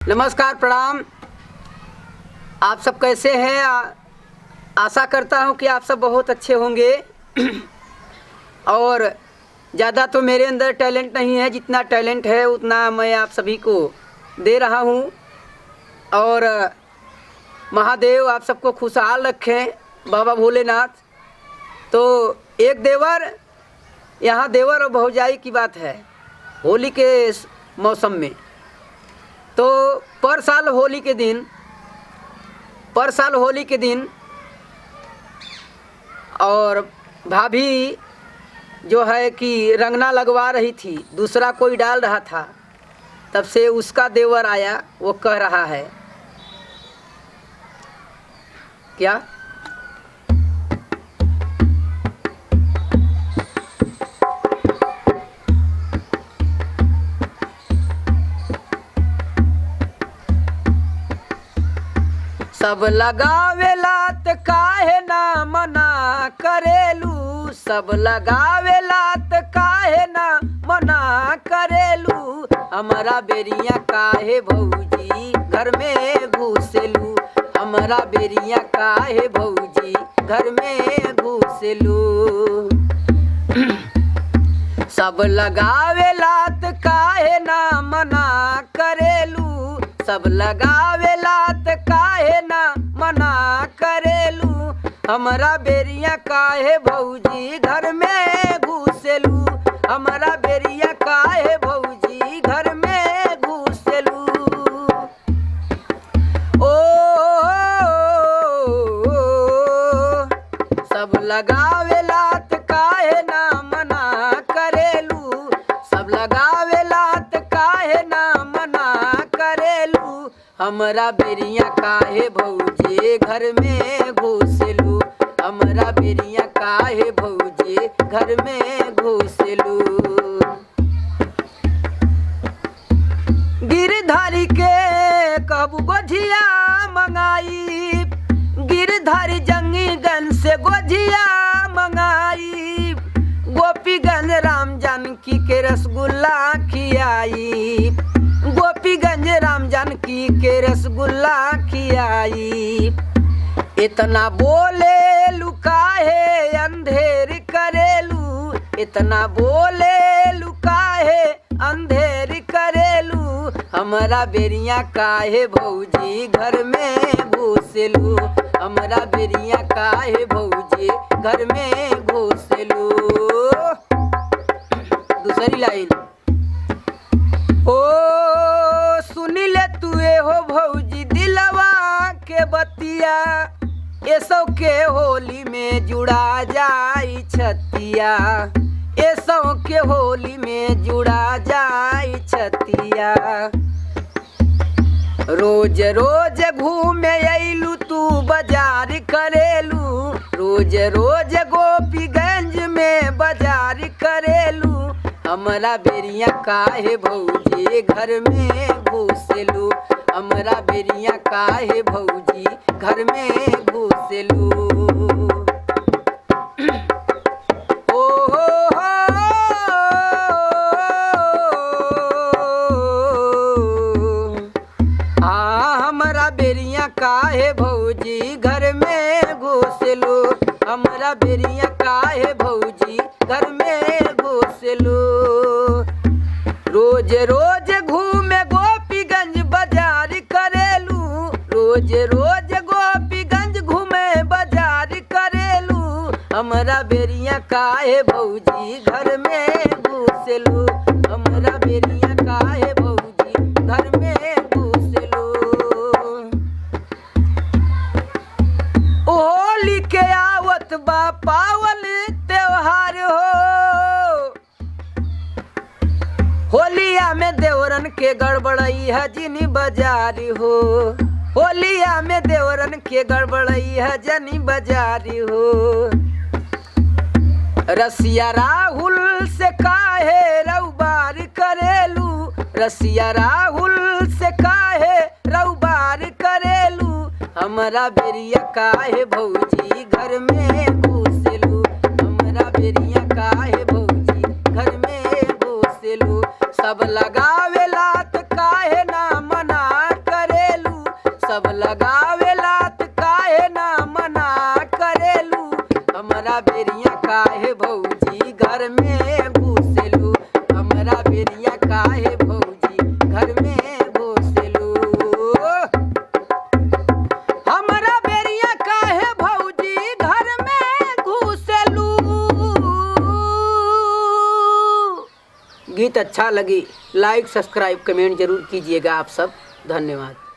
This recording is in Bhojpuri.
नमस्कार, प्रणाम। आप सब कैसे हैं? आशा करता हूं कि आप सब बहुत अच्छे होंगे। और ज़्यादा तो मेरे अंदर टैलेंट नहीं है, जितना टैलेंट है उतना मैं आप सभी को दे रहा हूं। और महादेव आप सबको खुशहाल रखें, बाबा भोलेनाथ। तो एक देवर, यहाँ देवर और भौजाई की बात है होली के मौसम में। तो पर साल होली के दिन और भाभी जो है कि रंगना लगवा रही थी, दूसरा कोई डाल रहा था। तब से उसका देवर आया, वो कह रहा है क्या? सब लगावेला त काहे ना मना करेलू, सब लगावेला त काहे ना मना करेलू। हमारा बेरिया काहे भौजी घर में घुसेलू, हमारा बेरिया काहे भौजी घर में घुसेलू। सब लगावेला त काहे ना मना करेलू, सब लगावेला त काहे ना मना करेलू। हमारा बेरिया काहे भौजी घर में घुसेलू, हमारा बेरिया काहे भौजी घर में घुसेलू। ओ सब लगावेला त काहे ना मना करेलू, सब लगावेला त काहे ना मना करेलू। हमारा बेरिया काहे भौजी घर में घुसेलू, हमारा बेरिया काहे भौजी घर में घुसेलू। गिरधारी के कबू गोझिया मंगाई, गिरधारी जंगीगंज से गोझिया मंगाई। गोपीगंज राम जानकी के रसगुल्ला खियाई, गोपीगंज राम जानकी के रसगुल्ला खियाई। इतना बोले लुकाहे अंधेर करेलू, इतना बोले लुकाहे अंधेर करेलू। हमारा बेरिया काहे भौजी घर में घुसेलू, हमारा बेरिया काहे भौजी घर में घुसेलू। दूसरी लाइन। ओ सुनी ले तुए हो भौजी दिलवा के बतिया, ऐसो के होली में जुड़ा जाई छतिया, ऐसो के होली में जुड़ा जाई छतिया। रोज रोज घूमे अइलू तू बाजार करेलू, रोज रोज गोपीगंज में बाजार करेलू। हमारा बेरिया काहे भौजी घर में घुसेलू, हमारा बेरिया काहे भौजी घर में घुसेलू। ओ हो हमारा बेरिया काहे भौजी घर में घुसेलू, हमारा बेरिया काहे भौजी घर में घुसेलू। रोज रोज घूमे गोपीगंज बाजार करेलू, रोज रोज गोपीगंज घूमे बाजार करेलू। हमारा बेरिया काहे भौजी घर में घुसेलू, हमारा बेरिया काहे भौजी घर में घुसेलू। होली के आवत बा पावन त्योहार हो, होलिया में देवरन के गड़बड़ई है जिनी बाजारी हो, होलिया में देवरन के गड़बड़ई है जनी बाजारी हो। रसिया राहुल से काहे रउबार करेलू, रसिया राहुल से काहे रउबार करेलू। हमारा बेरिया काहे भौजी घर में घुसेलू, हमारा बेरिया काहे भौजी घर में घुसेलू। सब लगावेला त काहे ना मना सब लगावेला त काहे ना मना करेलू हमरा बेरिया काहे भौजी घर में घुसेलू हमरा बेरिया काहे भौजी घर में घुसेलू हमरा बेरिया काहे भौजी घर में घुसेलू। गीत अच्छा लगी लाइक सब्सक्राइब कमेंट जरूर कीजिएगा आप सब। धन्यवाद।